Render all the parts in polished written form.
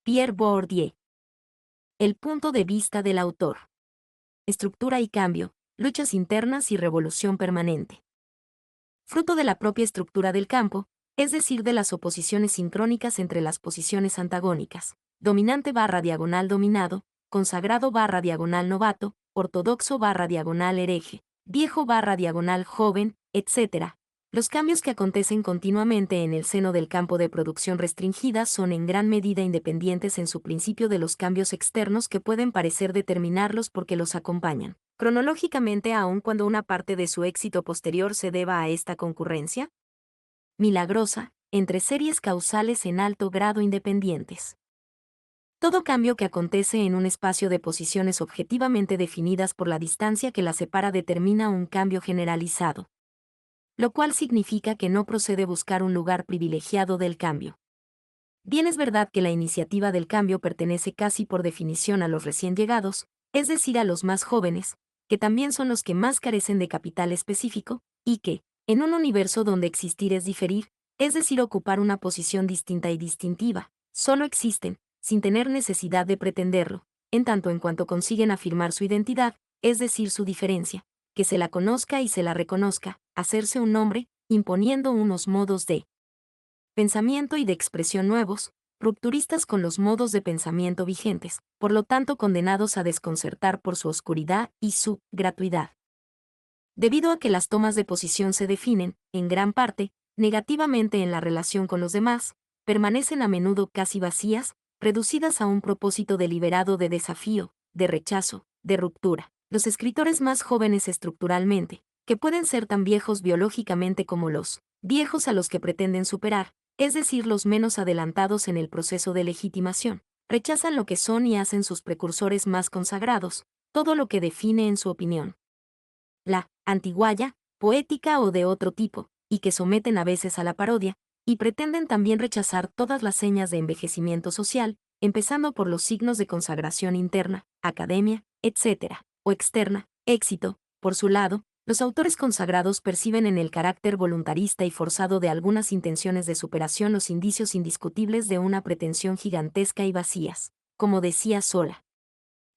Pierre Bourdieu. El punto de vista del autor. Estructura y cambio, luchas internas y revolución permanente. Fruto de la propia estructura del campo, es decir, de las oposiciones sincrónicas entre las posiciones antagónicas, dominante barra diagonal dominado, consagrado barra diagonal novato, ortodoxo barra diagonal hereje, viejo barra diagonal joven, etc. Los cambios que acontecen continuamente en el seno del campo de producción restringida son en gran medida independientes en su principio de los cambios externos que pueden parecer determinarlos porque los acompañan, cronológicamente aun cuando una parte de su éxito posterior se deba a esta concurrencia milagrosa, entre series causales en alto grado independientes. Todo cambio que acontece en un espacio de posiciones objetivamente definidas por la distancia que las separa determina un cambio generalizado, lo cual significa que no procede buscar un lugar privilegiado del cambio. Bien es verdad que la iniciativa del cambio pertenece casi por definición a los recién llegados, es decir, a los más jóvenes, que también son los que más carecen de capital específico, y que, en un universo donde existir es diferir, es decir, ocupar una posición distinta y distintiva, solo existen, sin tener necesidad de pretenderlo, en tanto en cuanto consiguen afirmar su identidad, es decir, su diferencia, que se la conozca y se la reconozca, hacerse un nombre, imponiendo unos modos de pensamiento y de expresión nuevos, rupturistas con los modos de pensamiento vigentes, por lo tanto condenados a desconcertar por su oscuridad y su gratuidad. Debido a que las tomas de posición se definen, en gran parte, negativamente en la relación con los demás, permanecen a menudo casi vacías, reducidas a un propósito deliberado de desafío, de rechazo, de ruptura. Los escritores más jóvenes estructuralmente, que pueden ser tan viejos biológicamente como los viejos a los que pretenden superar, es decir, los menos adelantados en el proceso de legitimación, rechazan lo que son y hacen sus precursores más consagrados, todo lo que define en su opinión la antiguaya, poética o de otro tipo, y que someten a veces a la parodia, y pretenden también rechazar todas las señas de envejecimiento social, empezando por los signos de consagración interna, academia, etc., o externa, éxito. Por su lado, los autores consagrados perciben en el carácter voluntarista y forzado de algunas intenciones de superación los indicios indiscutibles de una pretensión gigantesca y vacías, como decía Sola.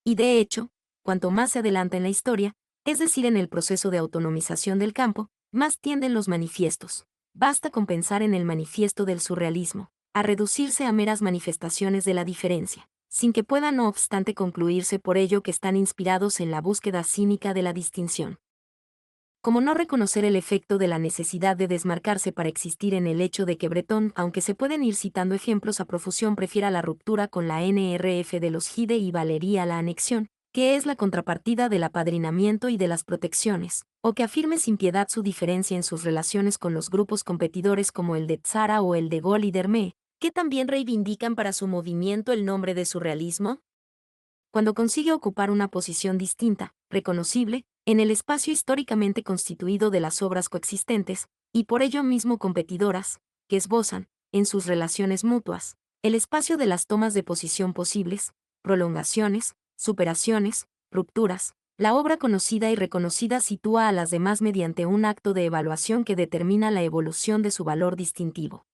Y de hecho, cuanto más se adelanta en la historia, es decir, en el proceso de autonomización del campo, más tienden los manifiestos. Basta con pensar en el manifiesto del surrealismo, a reducirse a meras manifestaciones de la diferencia, sin que pueda no obstante concluirse por ello que están inspirados en la búsqueda cínica de la distinción. Como no reconocer el efecto de la necesidad de desmarcarse para existir en el hecho de que Breton, aunque se pueden ir citando ejemplos a profusión, prefiera la ruptura con la NRF de los Gide y Valery a la anexión, que es la contrapartida del apadrinamiento y de las protecciones, o que afirme sin piedad su diferencia en sus relaciones con los grupos competidores como el de Tzara o el de Gaulle y Dermé, que también reivindican para su movimiento el nombre de surrealismo. Cuando consigue ocupar una posición distinta, reconocible, en el espacio históricamente constituido de las obras coexistentes, y por ello mismo competidoras, que esbozan, en sus relaciones mutuas, el espacio de las tomas de posición posibles, prolongaciones, superaciones, rupturas, la obra conocida y reconocida sitúa a las demás mediante un acto de evaluación que determina la evolución de su valor distintivo.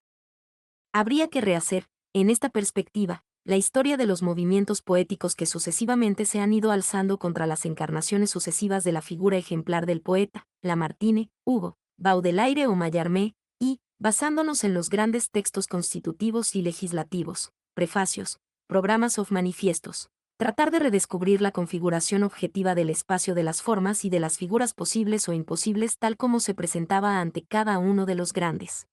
Habría que rehacer, en esta perspectiva, la historia de los movimientos poéticos que sucesivamente se han ido alzando contra las encarnaciones sucesivas de la figura ejemplar del poeta, Lamartine, Hugo, Baudelaire o Mallarmé, y, basándonos en los grandes textos constitutivos y legislativos, prefacios, programas o manifiestos, tratar de redescubrir la configuración objetiva del espacio de las formas y de las figuras posibles o imposibles tal como se presentaba ante cada uno de los grandes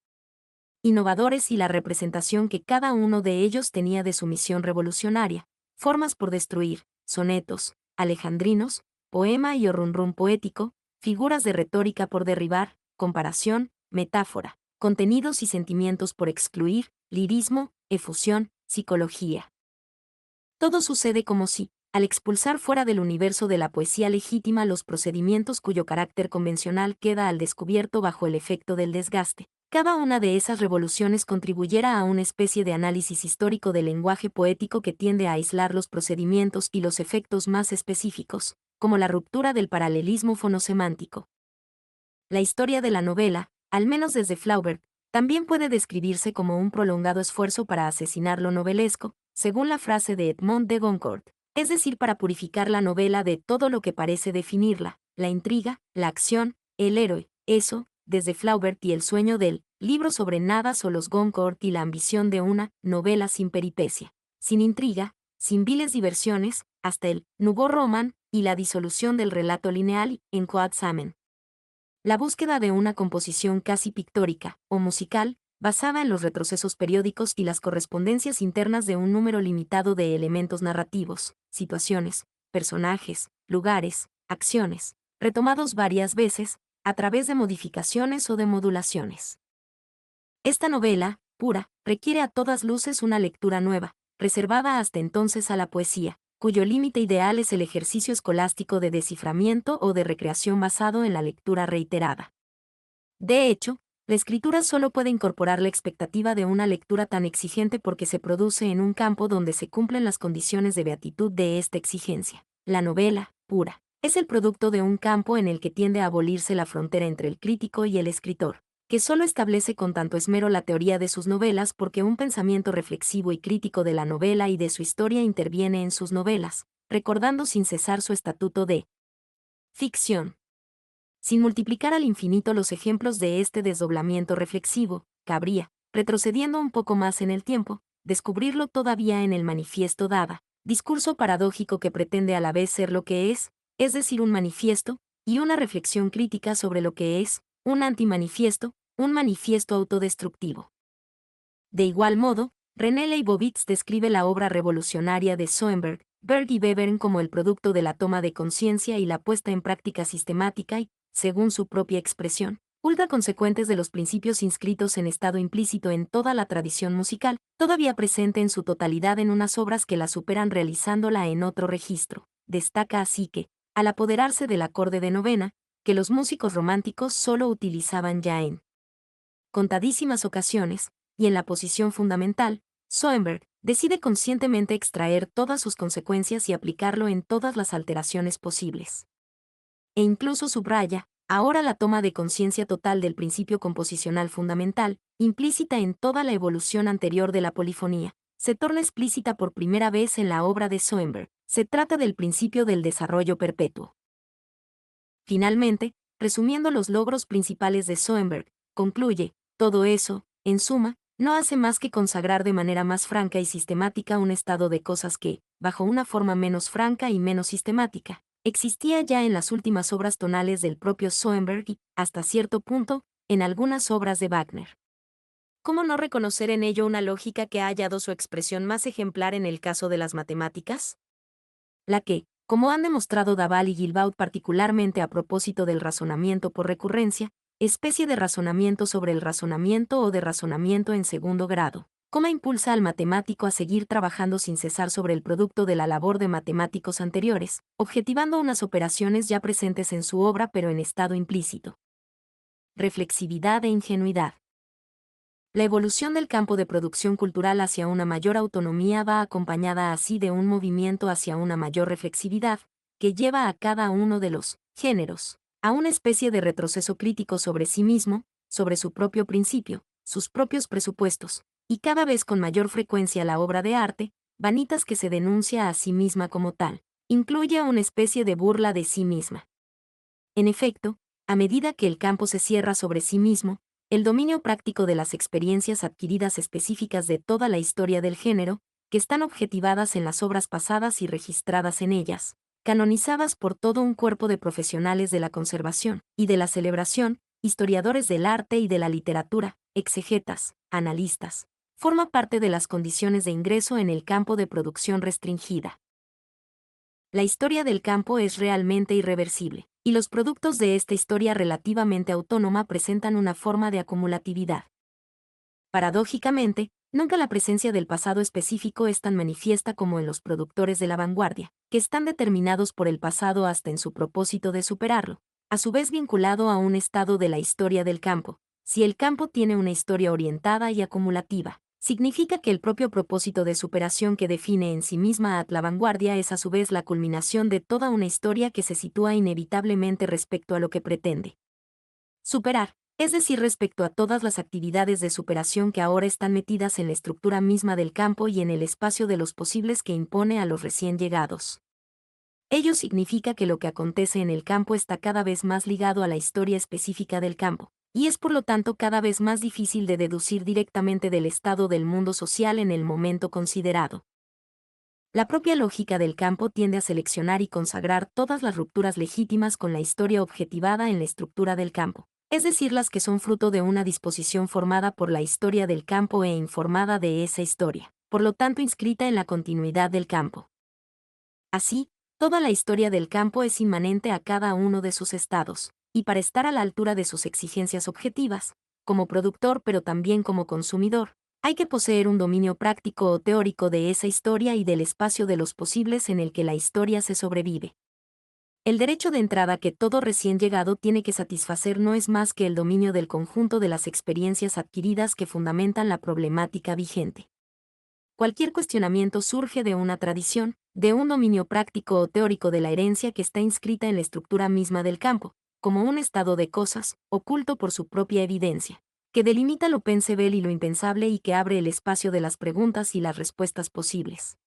innovadores y la representación que cada uno de ellos tenía de su misión revolucionaria, formas por destruir, sonetos, alejandrinos, poema y run poético, figuras de retórica por derribar, comparación, metáfora, contenidos y sentimientos por excluir, lirismo, efusión, psicología. Todo sucede como si, al expulsar fuera del universo de la poesía legítima los procedimientos cuyo carácter convencional queda al descubierto bajo el efecto del desgaste, cada una de esas revoluciones contribuyera a una especie de análisis histórico del lenguaje poético que tiende a aislar los procedimientos y los efectos más específicos, como la ruptura del paralelismo fonosemántico. La historia de la novela, al menos desde Flaubert, también puede describirse como un prolongado esfuerzo para asesinar lo novelesco, según la frase de Edmond de Goncourt, es decir, para purificar la novela de todo lo que parece definirla, la intriga, la acción, el héroe, eso, desde Flaubert y el sueño del libro sobre nada o los Goncourt y la ambición de una novela sin peripecia, sin intriga, sin viles diversiones, hasta el Nouveau Roman y la disolución del relato lineal en Quat'z Amen. La búsqueda de una composición casi pictórica o musical, basada en los retrocesos periódicos y las correspondencias internas de un número limitado de elementos narrativos, situaciones, personajes, lugares, acciones, retomados varias veces, a través de modificaciones o de modulaciones. Esta novela, pura, requiere a todas luces una lectura nueva, reservada hasta entonces a la poesía, cuyo límite ideal es el ejercicio escolástico de desciframiento o de recreación basado en la lectura reiterada. De hecho, la escritura solo puede incorporar la expectativa de una lectura tan exigente porque se produce en un campo donde se cumplen las condiciones de beatitud de esta exigencia. La novela, pura, es el producto de un campo en el que tiende a abolirse la frontera entre el crítico y el escritor, que solo establece con tanto esmero la teoría de sus novelas porque un pensamiento reflexivo y crítico de la novela y de su historia interviene en sus novelas, recordando sin cesar su estatuto de ficción. Sin multiplicar al infinito los ejemplos de este desdoblamiento reflexivo, cabría, retrocediendo un poco más en el tiempo, descubrirlo todavía en el Manifiesto Dada, discurso paradójico que pretende a la vez ser lo que es decir, un manifiesto, y una reflexión crítica sobre lo que es, un antimanifiesto, un manifiesto autodestructivo. De igual modo, René Leibovitz describe la obra revolucionaria de Schoenberg, Berg y Webern como el producto de la toma de conciencia y la puesta en práctica sistemática y, según su propia expresión, ultra consecuentes de los principios inscritos en estado implícito en toda la tradición musical, todavía presente en su totalidad en unas obras que la superan realizándola en otro registro. Destaca así que, al apoderarse del acorde de novena, que los músicos románticos solo utilizaban ya en contadísimas ocasiones, y en la posición fundamental, Schoenberg decide conscientemente extraer todas sus consecuencias y aplicarlo en todas las alteraciones posibles. E incluso subraya, ahora la toma de conciencia total del principio composicional fundamental, implícita en toda la evolución anterior de la polifonía, se torna explícita por primera vez en la obra de Schoenberg. Se trata del principio del desarrollo perpetuo. Finalmente, resumiendo los logros principales de Schoenberg, concluye, todo eso, en suma, no hace más que consagrar de manera más franca y sistemática un estado de cosas que, bajo una forma menos franca y menos sistemática, existía ya en las últimas obras tonales del propio Schoenberg y, hasta cierto punto, en algunas obras de Wagner. ¿Cómo no reconocer en ello una lógica que ha hallado su expresión más ejemplar en el caso de las matemáticas? La que, como han demostrado Daval y Guilbaud particularmente a propósito del razonamiento por recurrencia, especie de razonamiento sobre el razonamiento o de razonamiento en segundo grado, cómo impulsa al matemático a seguir trabajando sin cesar sobre el producto de la labor de matemáticos anteriores, objetivando unas operaciones ya presentes en su obra pero en estado implícito. Reflexividad e ingenuidad. La evolución del campo de producción cultural hacia una mayor autonomía va acompañada así de un movimiento hacia una mayor reflexividad, que lleva a cada uno de los géneros a una especie de retroceso crítico sobre sí mismo, sobre su propio principio, sus propios presupuestos, y cada vez con mayor frecuencia la obra de arte, Vanitas que se denuncia a sí misma como tal, incluye una especie de burla de sí misma. En efecto, a medida que el campo se cierra sobre sí mismo, el dominio práctico de las experiencias adquiridas específicas de toda la historia del género, que están objetivadas en las obras pasadas y registradas en ellas, canonizadas por todo un cuerpo de profesionales de la conservación y de la celebración, historiadores del arte y de la literatura, exegetas, analistas, forma parte de las condiciones de ingreso en el campo de producción restringida. La historia del campo es realmente irreversible, y los productos de esta historia relativamente autónoma presentan una forma de acumulatividad. Paradójicamente, nunca la presencia del pasado específico es tan manifiesta como en los productores de la vanguardia, que están determinados por el pasado hasta en su propósito de superarlo, a su vez vinculado a un estado de la historia del campo. Si el campo tiene una historia orientada y acumulativa, significa que el propio propósito de superación que define en sí misma a la vanguardia es a su vez la culminación de toda una historia que se sitúa inevitablemente respecto a lo que pretende superar. es decir, respecto a todas las actividades de superación que ahora están metidas en la estructura misma del campo y en el espacio de los posibles que impone a los recién llegados. Ello significa que lo que acontece en el campo está cada vez más ligado a la historia específica del campo, y es por lo tanto cada vez más difícil de deducir directamente del estado del mundo social en el momento considerado. La propia lógica del campo tiende a seleccionar y consagrar todas las rupturas legítimas con la historia objetivada en la estructura del campo, es decir, las que son fruto de una disposición formada por la historia del campo e informada de esa historia, por lo tanto inscrita en la continuidad del campo. Así, toda la historia del campo es inmanente a cada uno de sus estados, y para estar a la altura de sus exigencias objetivas, como productor pero también como consumidor, hay que poseer un dominio práctico o teórico de esa historia y del espacio de los posibles en el que la historia se sobrevive. El derecho de entrada que todo recién llegado tiene que satisfacer no es más que el dominio del conjunto de las experiencias adquiridas que fundamentan la problemática vigente. Cualquier cuestionamiento surge de una tradición, de un dominio práctico o teórico de la herencia que está inscrita en la estructura misma del campo, como un estado de cosas, oculto por su propia evidencia, que delimita lo pensable y lo impensable y que abre el espacio de las preguntas y las respuestas posibles.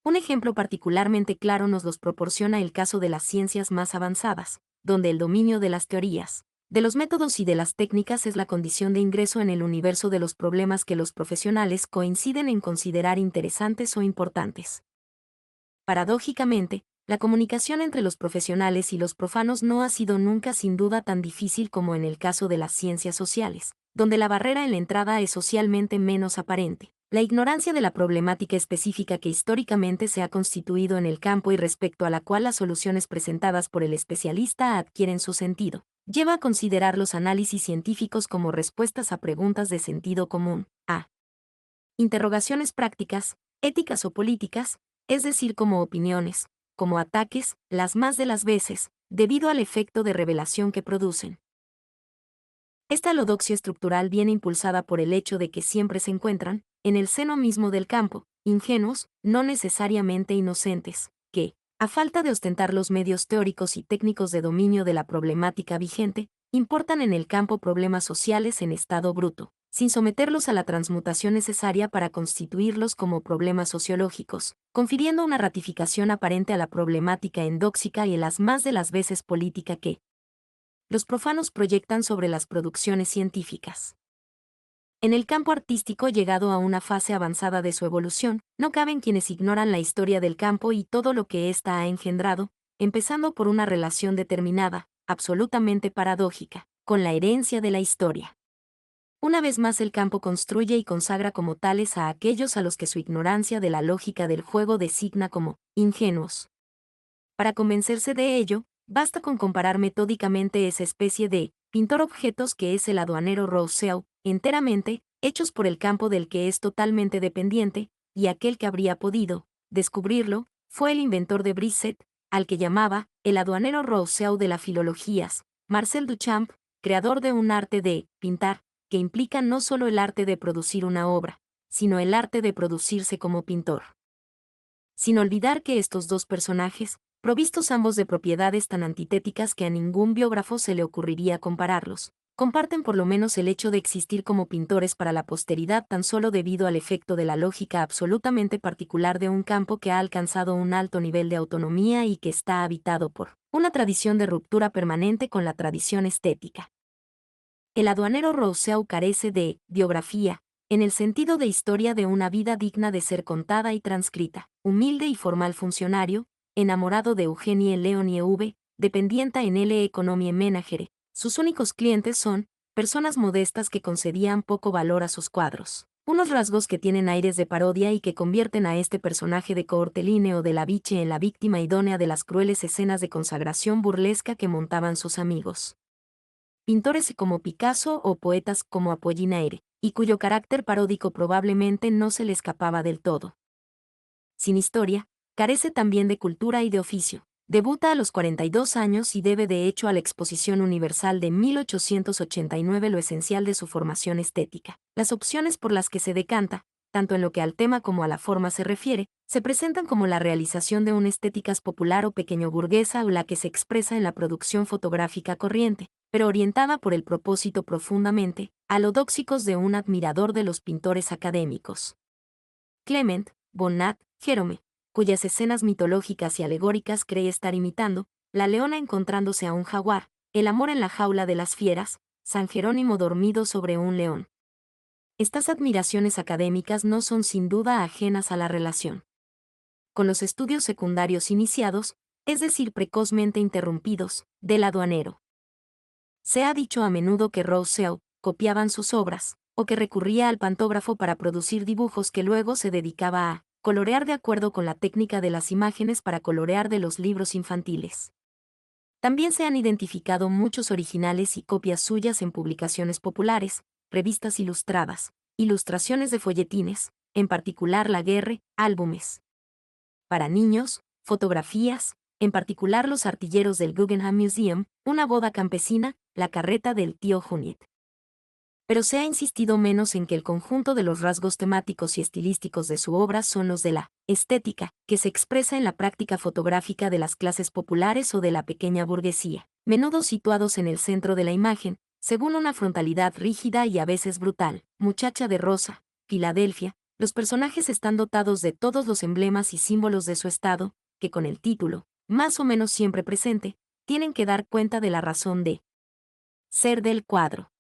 Un ejemplo particularmente claro nos los proporciona el caso de las ciencias más avanzadas, donde el dominio de las teorías, de los métodos y de las técnicas es la condición de ingreso en el universo de los problemas que los profesionales coinciden en considerar interesantes o importantes. Paradójicamente, la comunicación entre los profesionales y los profanos no ha sido nunca sin duda tan difícil como en el caso de las ciencias sociales, donde la barrera en la entrada es socialmente menos aparente. La ignorancia de la problemática específica que históricamente se ha constituido en el campo y respecto a la cual las soluciones presentadas por el especialista adquieren su sentido, lleva a considerar los análisis científicos como respuestas a preguntas de sentido común, a interrogaciones prácticas, éticas o políticas, es decir, como opiniones, como ataques, las más de las veces, debido al efecto de revelación que producen. Esta alodoxia estructural viene impulsada por el hecho de que siempre se encuentran, en el seno mismo del campo, ingenuos, no necesariamente inocentes, que, a falta de ostentar los medios teóricos y técnicos de dominio de la problemática vigente, importan en el campo problemas sociales en estado bruto, sin someterlos a la transmutación necesaria para constituirlos como problemas sociológicos, confiriendo una ratificación aparente a la problemática endóxica y en las más de las veces política que los profanos proyectan sobre las producciones científicas. En el campo artístico llegado a una fase avanzada de su evolución, no caben quienes ignoran la historia del campo y todo lo que ésta ha engendrado, empezando por una relación determinada, absolutamente paradójica, con la herencia de la historia. Una vez más el campo construye y consagra como tales a aquellos a los que su ignorancia de la lógica del juego designa como ingenuos. Para convencerse de ello, basta con comparar metódicamente esa especie de pintor objetos que es el aduanero Rousseau, enteramente, hechos por el campo del que es totalmente dependiente, y aquel que habría podido descubrirlo, fue el inventor de Brisset, al que llamaba el aduanero Rousseau de la filologías, Marcel Duchamp, creador de un arte de pintar, que implica no solo el arte de producir una obra, sino el arte de producirse como pintor. Sin olvidar que estos dos personajes, provistos ambos de propiedades tan antitéticas que a ningún biógrafo se le ocurriría compararlos, comparten por lo menos el hecho de existir como pintores para la posteridad tan solo debido al efecto de la lógica absolutamente particular de un campo que ha alcanzado un alto nivel de autonomía y que está habitado por una tradición de ruptura permanente con la tradición estética. El aduanero Rousseau carece de biografía, en el sentido de historia de una vida digna de ser contada y transcrita, humilde y formal funcionario, enamorado de Eugenie Leonie V, dependienta en L. Economie Menagere. Sus únicos clientes son personas modestas que concedían poco valor a sus cuadros. Unos rasgos que tienen aires de parodia y que convierten a este personaje de Courteline o de la Biche en la víctima idónea de las crueles escenas de consagración burlesca que montaban sus amigos. Pintores como Picasso o poetas como Apollinaire, y cuyo carácter paródico probablemente no se le escapaba del todo. Sin historia, carece también de cultura y de oficio. Debuta a los 42 años y debe de hecho a la Exposición Universal de 1889 lo esencial de su formación estética. Las opciones por las que se decanta, tanto en lo que al tema como a la forma se refiere, se presentan como la realización de una estética popular o pequeño burguesa o la que se expresa en la producción fotográfica corriente, pero orientada por el propósito profundamente alodóxicos de un admirador de los pintores académicos. Clement Bonnat Jerome, cuyas escenas mitológicas y alegóricas cree estar imitando, la leona encontrándose a un jaguar, el amor en la jaula de las fieras, San Jerónimo dormido sobre un león. Estas admiraciones académicas no son sin duda ajenas a la relación con los estudios secundarios iniciados, es decir, precozmente interrumpidos, del aduanero. Se ha dicho a menudo que Rousseau copiaban sus obras, o que recurría al pantógrafo para producir dibujos que luego se dedicaba a colorear de acuerdo con la técnica de las imágenes para colorear de los libros infantiles. También se han identificado muchos originales y copias suyas en publicaciones populares, revistas ilustradas, ilustraciones de folletines, en particular La Guerre, álbumes para niños, fotografías, en particular Los artilleros del Guggenheim Museum, Una boda campesina, La carreta del tío Junit. Pero se ha insistido menos en que el conjunto de los rasgos temáticos y estilísticos de su obra son los de la estética, que se expresa en la práctica fotográfica de las clases populares o de la pequeña burguesía, menudo situados en el centro de la imagen, según una frontalidad rígida y a veces brutal. Muchacha de rosa, Filadelfia, los personajes están dotados de todos los emblemas y símbolos de su estado, que con el título, más o menos siempre presente, tienen que dar cuenta de la razón de ser del cuadro.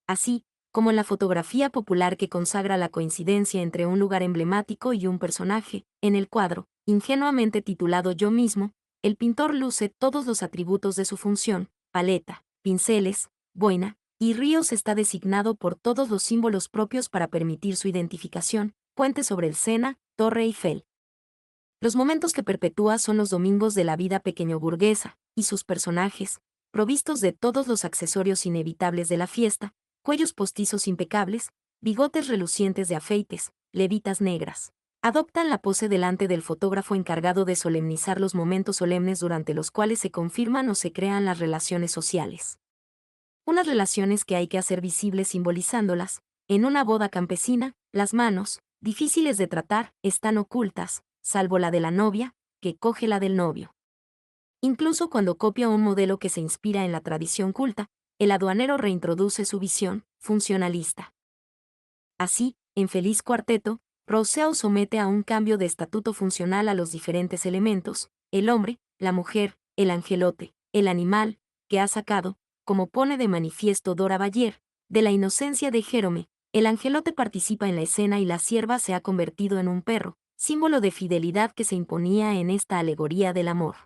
Así, como en la fotografía popular que consagra la coincidencia entre un lugar emblemático y un personaje, en el cuadro, ingenuamente titulado Yo mismo, el pintor luce todos los atributos de su función: paleta, pinceles, boina, y ríos está designado por todos los símbolos propios para permitir su identificación: puente sobre el Sena, Torre Eiffel. Los momentos que perpetúa son los domingos de la vida pequeño-burguesa, y sus personajes, provistos de todos los accesorios inevitables de la fiesta, cuellos postizos impecables, bigotes relucientes de afeites, levitas negras, adoptan la pose delante del fotógrafo encargado de solemnizar los momentos solemnes durante los cuales se confirman o se crean las relaciones sociales. Unas relaciones que hay que hacer visibles simbolizándolas. En una boda campesina, las manos, difíciles de tratar, están ocultas, salvo la de la novia, que coge la del novio. Incluso cuando copia un modelo que se inspira en la tradición culta, el aduanero reintroduce su visión funcionalista. Así, en Feliz Cuarteto, Rousseau somete a un cambio de estatuto funcional a los diferentes elementos: el hombre, la mujer, el angelote, el animal, que ha sacado, como pone de manifiesto Dora Bayer, de la inocencia de Jerome. El angelote participa en la escena y la sierva se ha convertido en un perro, símbolo de fidelidad que se imponía en esta alegoría del amor.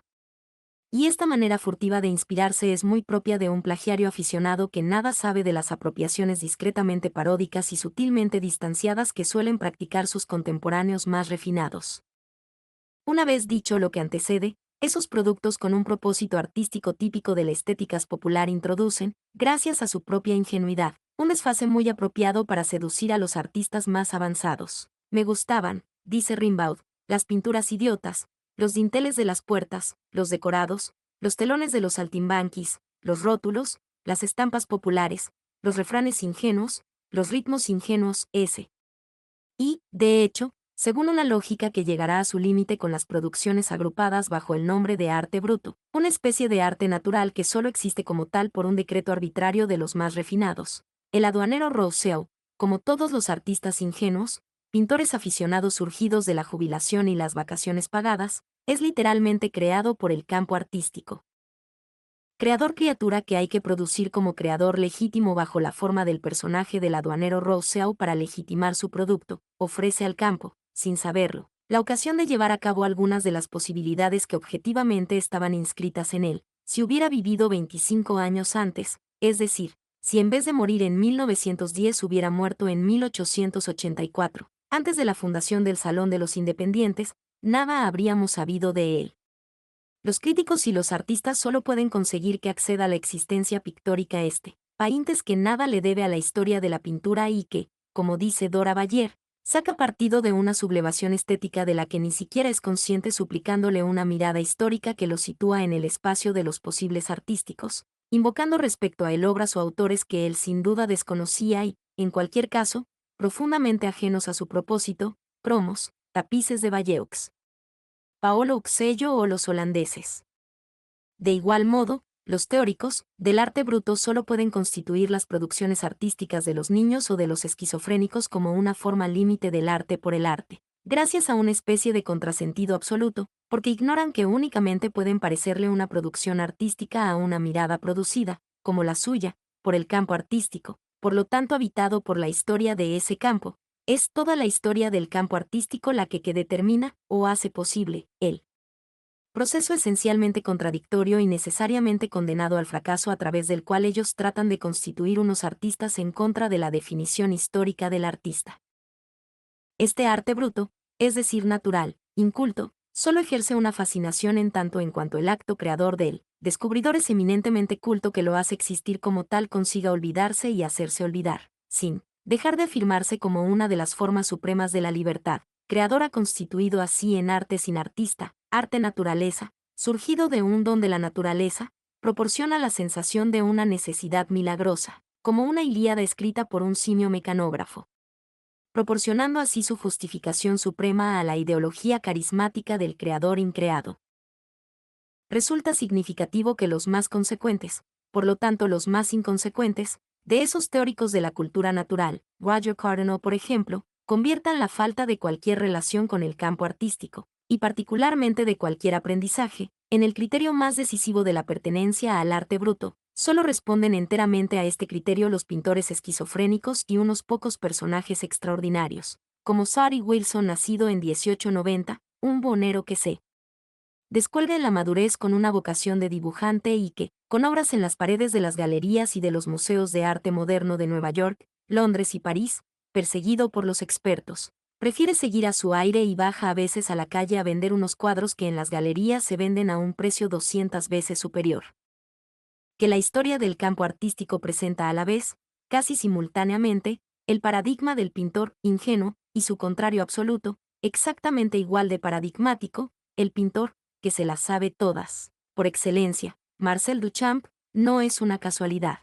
Y esta manera furtiva de inspirarse es muy propia de un plagiario aficionado que nada sabe de las apropiaciones discretamente paródicas y sutilmente distanciadas que suelen practicar sus contemporáneos más refinados. Una vez dicho lo que antecede, esos productos con un propósito artístico típico de la estética popular introducen, gracias a su propia ingenuidad, un desfase muy apropiado para seducir a los artistas más avanzados. Me gustaban, dice Rimbaud, las pinturas idiotas, los dinteles de las puertas, los decorados, los telones de los saltimbanquis, los rótulos, las estampas populares, los refranes ingenuos, los ritmos ingenuos, y, de hecho, según una lógica que llegará a su límite con las producciones agrupadas bajo el nombre de arte bruto, una especie de arte natural que solo existe como tal por un decreto arbitrario de los más refinados. El aduanero Rousseau, como todos los artistas ingenuos, pintores aficionados surgidos de la jubilación y las vacaciones pagadas, es literalmente creado por el campo artístico. Creador criatura que hay que producir como creador legítimo bajo la forma del personaje del aduanero Rousseau para legitimar su producto, ofrece al campo, sin saberlo, la ocasión de llevar a cabo algunas de las posibilidades que objetivamente estaban inscritas en él, si hubiera vivido 25 años antes, es decir, si en vez de morir en 1910 hubiera muerto en 1884, antes de la fundación del Salón de los Independientes, nada habríamos sabido de él. Los críticos y los artistas solo pueden conseguir que acceda a la existencia pictórica paíntes que nada le debe a la historia de la pintura y que, como dice Dora Bayer, saca partido de una sublevación estética de la que ni siquiera es consciente, suplicándole una mirada histórica que lo sitúa en el espacio de los posibles artísticos, invocando respecto a él obras o autores que él sin duda desconocía y, en cualquier caso, profundamente ajenos a su propósito: cromos, tapices de Valleux, Paolo Uxello o los holandeses. De igual modo, Los teóricos del arte bruto solo pueden constituir las producciones artísticas de los niños o de los esquizofrénicos como una forma límite del arte por el arte, gracias a una especie de contrasentido absoluto, porque ignoran que únicamente pueden parecerle una producción artística a una mirada producida, como la suya, por el campo artístico, por lo tanto habitado por la historia de ese campo. Es toda la historia del campo artístico la que determina o hace posible el proceso esencialmente contradictorio y necesariamente condenado al fracaso a través del cual ellos tratan de constituir unos artistas en contra de la definición histórica del artista. Este arte bruto, es decir, natural, inculto, solo ejerce una fascinación en tanto en cuanto el acto creador del descubridor es eminentemente culto que lo hace existir como tal consiga olvidarse y hacerse olvidar, sin dejar de afirmarse como una de las formas supremas de la libertad, creadora constituido así en arte sin artista, arte naturaleza, surgido de un don de la naturaleza, proporciona la sensación de una necesidad milagrosa, como una Ilíada escrita por un simio mecanógrafo, proporcionando así su justificación suprema a la ideología carismática del creador increado. Resulta significativo que los más consecuentes, por lo tanto los más inconsecuentes, de esos teóricos de la cultura natural, Roger Cardinal por ejemplo, conviertan la falta de cualquier relación con el campo artístico, y particularmente de cualquier aprendizaje, en el criterio más decisivo de la pertenencia al arte bruto. Solo responden enteramente a este criterio los pintores esquizofrénicos y unos pocos personajes extraordinarios, como Sadie Wilson nacido en 1890, un buhonero que se descuelga en la madurez con una vocación de dibujante y que, con obras en las paredes de las galerías y de los museos de arte moderno de Nueva York, Londres y París, perseguido por los expertos, prefiere seguir a su aire y baja a veces a la calle a vender unos cuadros que en las galerías se venden a un precio 200 veces superior. Que la historia del campo artístico presenta a la vez, casi simultáneamente, el paradigma del pintor ingenuo y su contrario absoluto, exactamente igual de paradigmático, el pintor que se las sabe todas. Por excelencia, Marcel Duchamp no es una casualidad.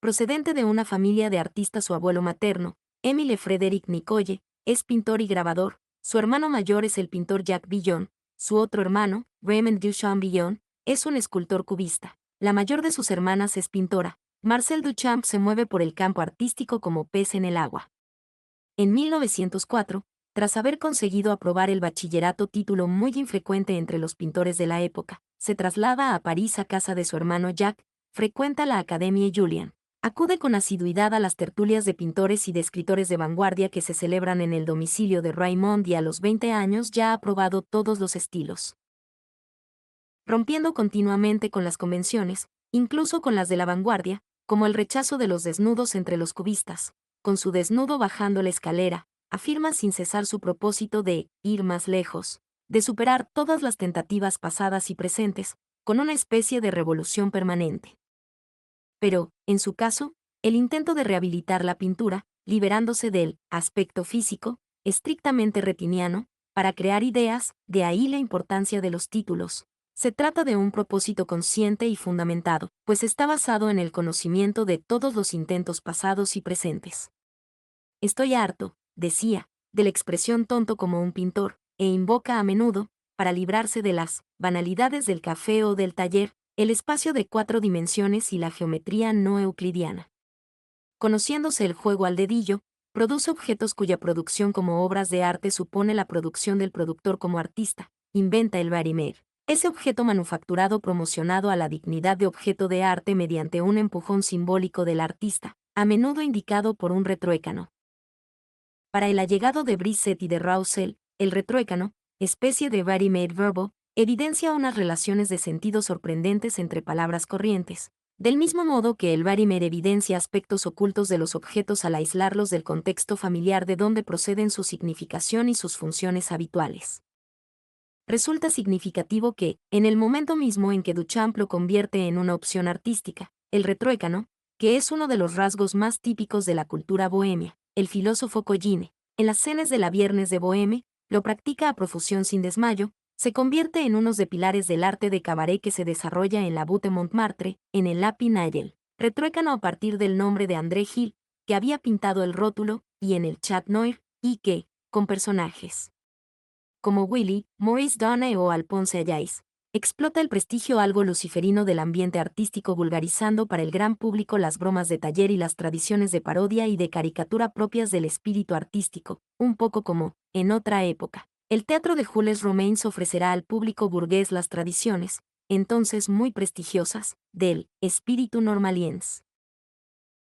Procedente de una familia de artistas, su abuelo materno, Émile Frédéric Nicolle, es pintor y grabador, su hermano mayor es el pintor Jacques Villon, su otro hermano, Raymond Duchamp Villon, es un escultor cubista. La mayor de sus hermanas es pintora. Marcel Duchamp se mueve por el campo artístico como pez en el agua. En 1904, tras haber conseguido aprobar el bachillerato, título muy infrecuente entre los pintores de la época, se traslada a París a casa de su hermano Jacques, frecuenta la Academia Julian. Acude con asiduidad a las tertulias de pintores y de escritores de vanguardia que se celebran en el domicilio de Raymond y a los 20 años ya ha probado todos los estilos, rompiendo continuamente con las convenciones, incluso con las de la vanguardia, como el rechazo de los desnudos entre los cubistas. Con su desnudo bajando la escalera, afirma sin cesar su propósito de ir más lejos, de superar todas las tentativas pasadas y presentes, con una especie de revolución permanente. Pero, en su caso, el intento de rehabilitar la pintura, liberándose del aspecto físico, estrictamente retiniano, para crear ideas, de ahí la importancia de los títulos. Se trata de un propósito consciente y fundamentado, pues está basado en el conocimiento de todos los intentos pasados y presentes. Estoy harto, decía, de la expresión tonto como un pintor, e invoca a menudo, para librarse de las banalidades del café o del taller, el espacio de 4 dimensiones y la geometría no euclidiana. Conociéndose el juego al dedillo, produce objetos cuya producción como obras de arte supone la producción del productor como artista, inventa el ready-made. Ese objeto manufacturado promocionado a la dignidad de objeto de arte mediante un empujón simbólico del artista, a menudo indicado por un retruécano. Para el allegado de Brisset y de Roussel, el retruécano, especie de ready-made verbo, evidencia unas relaciones de sentido sorprendentes entre palabras corrientes, del mismo modo que el ready-made evidencia aspectos ocultos de los objetos al aislarlos del contexto familiar de donde proceden su significación y sus funciones habituales. Resulta significativo que, en el momento mismo en que Duchamp lo convierte en una opción artística, el retruécano, que es uno de los rasgos más típicos de la cultura bohemia, el filósofo Colline, en las cenas de la Viernes de Boheme, lo practica a profusión sin desmayo, se convierte en uno de pilares del arte de cabaret que se desarrolla en la Butte Montmartre, en el Lapin Nagel, retruécano a partir del nombre de André Gil, que había pintado el rótulo, y en el Chat Noir, y que, con personajes como Willy, Maurice Donnay o Alphonse Allais, Explota el prestigio algo luciferino del ambiente artístico vulgarizando para el gran público las bromas de taller y las tradiciones de parodia y de caricatura propias del espíritu artístico, un poco como, en otra época, el teatro de Jules Romains ofrecerá al público burgués las tradiciones, entonces muy prestigiosas, del espíritu normaliens.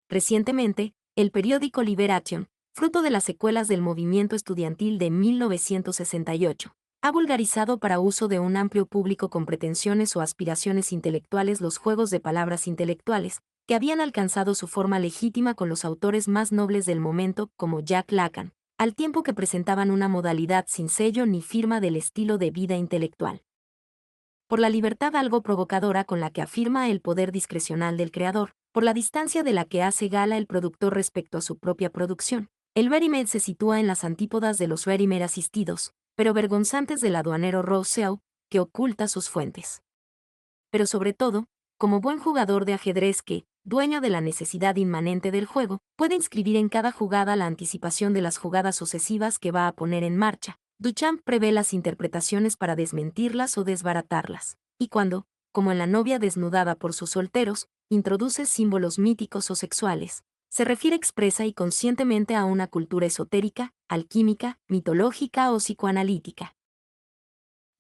Recientemente, el periódico Liberation, fruto de las secuelas del movimiento estudiantil de 1968, ha vulgarizado para uso de un amplio público con pretensiones o aspiraciones intelectuales los juegos de palabras intelectuales, que habían alcanzado su forma legítima con los autores más nobles del momento, como Jack Lacan, al tiempo que presentaban una modalidad sin sello ni firma del estilo de vida intelectual. Por la libertad algo provocadora con la que afirma el poder discrecional del creador, por la distancia de la que hace gala el productor respecto a su propia producción. El ready-made se sitúa en las antípodas de los ready-made asistidos, pero vergonzantes del aduanero Rousseau, que oculta sus fuentes. Pero sobre todo, como buen jugador de ajedrez que, dueño de la necesidad inmanente del juego, puede inscribir en cada jugada la anticipación de las jugadas sucesivas que va a poner en marcha. Duchamp prevé las interpretaciones para desmentirlas o desbaratarlas, y cuando, como en La novia desnudada por sus solteros, introduce símbolos míticos o sexuales, se refiere expresa y conscientemente a una cultura esotérica, alquímica, mitológica o psicoanalítica.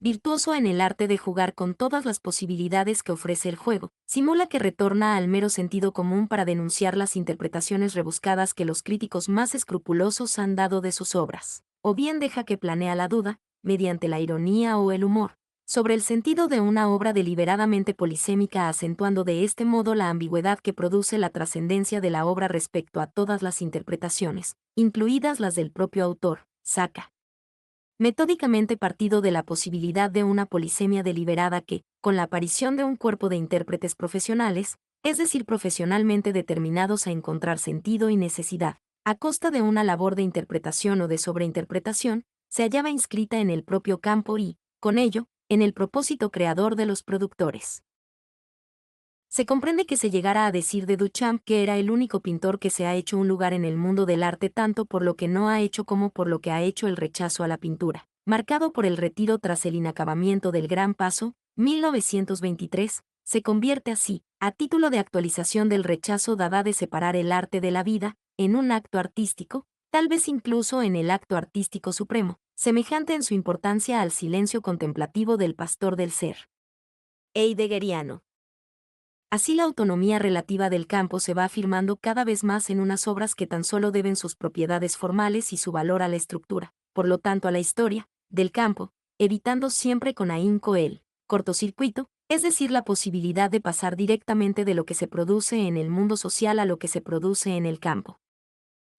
Virtuoso en el arte de jugar con todas las posibilidades que ofrece el juego, simula que retorna al mero sentido común para denunciar las interpretaciones rebuscadas que los críticos más escrupulosos han dado de sus obras, o bien deja que planea la duda, mediante la ironía o el humor, sobre el sentido de una obra deliberadamente polisémica, acentuando de este modo la ambigüedad que produce la trascendencia de la obra respecto a todas las interpretaciones, incluidas las del propio autor. Saca metódicamente partido de la posibilidad de una polisemia deliberada que, con la aparición de un cuerpo de intérpretes profesionales, es decir, profesionalmente determinados a encontrar sentido y necesidad, a costa de una labor de interpretación o de sobreinterpretación, se hallaba inscrita en el propio campo y, con ello, en el propósito creador de los productores. Se comprende que se llegara a decir de Duchamp que era el único pintor que se ha hecho un lugar en el mundo del arte tanto por lo que no ha hecho como por lo que ha hecho el rechazo a la pintura, marcado por el retiro tras el inacabamiento del Gran Paso, 1923, se convierte así, a título de actualización del rechazo dada de separar el arte de la vida, en un acto artístico, tal vez incluso en el acto artístico supremo, semejante en su importancia al silencio contemplativo del pastor del ser. Heideggeriano. Así la autonomía relativa del campo se va afirmando cada vez más en unas obras que tan solo deben sus propiedades formales y su valor a la estructura, por lo tanto a la historia, del campo, evitando siempre con ahínco el cortocircuito, es decir, la posibilidad de pasar directamente de lo que se produce en el mundo social a lo que se produce en el campo.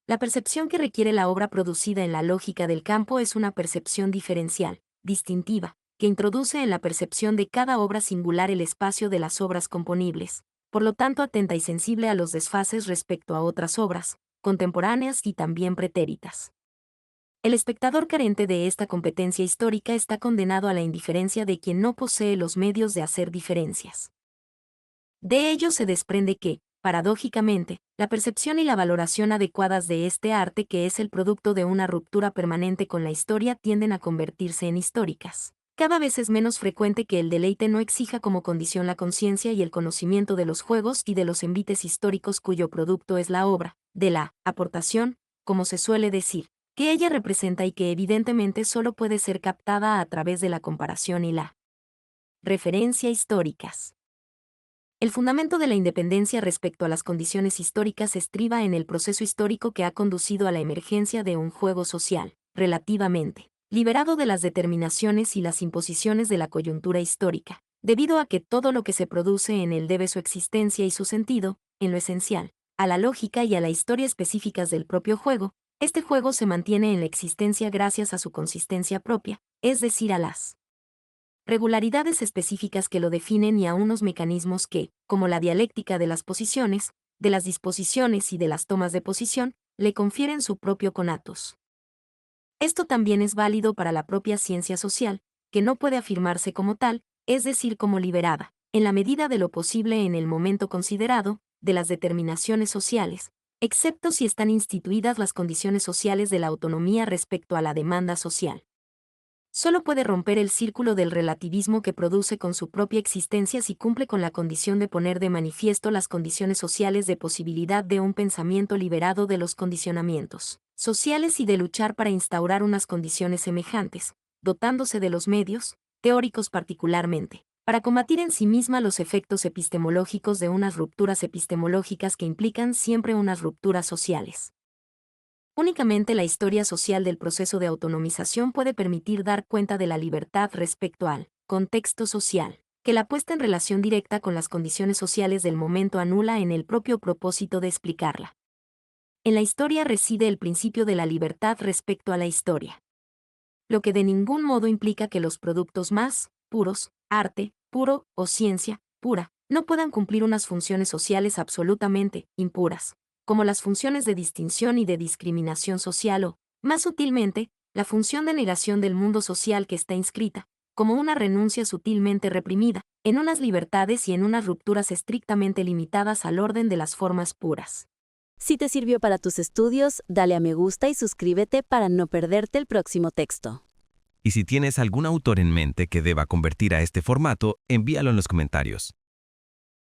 La percepción que requiere la obra producida en la lógica del campo es una percepción diferencial, distintiva, que introduce en la percepción de cada obra singular el espacio de las obras componibles, por lo tanto atenta y sensible a los desfases respecto a otras obras, contemporáneas y también pretéritas. El espectador carente de esta competencia histórica está condenado a la indiferencia de quien no posee los medios de hacer diferencias. De ello se desprende que, paradójicamente, la percepción y la valoración adecuadas de este arte, que es el producto de una ruptura permanente con la historia, tienden a convertirse en históricas. Cada vez es menos frecuente que el deleite no exija como condición la conciencia y el conocimiento de los juegos y de los envites históricos cuyo producto es la obra, de la aportación, como se suele decir, que ella representa y que evidentemente solo puede ser captada a través de la comparación y la referencia históricas. El fundamento de la independencia respecto a las condiciones históricas estriba en el proceso histórico que ha conducido a la emergencia de un juego social, relativamente liberado de las determinaciones y las imposiciones de la coyuntura histórica, debido a que todo lo que se produce en él debe su existencia y su sentido, en lo esencial, a la lógica y a la historia específicas del propio juego. Este juego se mantiene en la existencia gracias a su consistencia propia, es decir, a las regularidades específicas que lo definen y a unos mecanismos que, como la dialéctica de las posiciones, de las disposiciones y de las tomas de posición, le confieren su propio conatus. Esto también es válido para la propia ciencia social, que no puede afirmarse como tal, es decir, como liberada, en la medida de lo posible en el momento considerado, de las determinaciones sociales, excepto si están instituidas las condiciones sociales de la autonomía respecto a la demanda social. solo puede romper el círculo del relativismo que produce con su propia existencia si cumple con la condición de poner de manifiesto las condiciones sociales de posibilidad de un pensamiento liberado de los condicionamientos sociales y de luchar para instaurar unas condiciones semejantes, dotándose de los medios, teóricos particularmente, para combatir en sí misma los efectos epistemológicos de unas rupturas epistemológicas que implican siempre unas rupturas sociales. Únicamente la historia social del proceso de autonomización puede permitir dar cuenta de la libertad respecto al contexto social, que la puesta en relación directa con las condiciones sociales del momento anula en el propio propósito de explicarla. En la historia reside el principio de la libertad respecto a la historia, lo que de ningún modo implica que los productos más puros, arte puro o ciencia pura, no puedan cumplir unas funciones sociales absolutamente impuras, como las funciones de distinción y de discriminación social o, más sutilmente, la función de negación del mundo social que está inscrita, como una renuncia sutilmente reprimida, en unas libertades y en unas rupturas estrictamente limitadas al orden de las formas puras. Si te sirvió para tus estudios, dale a me gusta y suscríbete para no perderte el próximo texto. Y si tienes algún autor en mente que deba convertir a este formato, envíalo en los comentarios.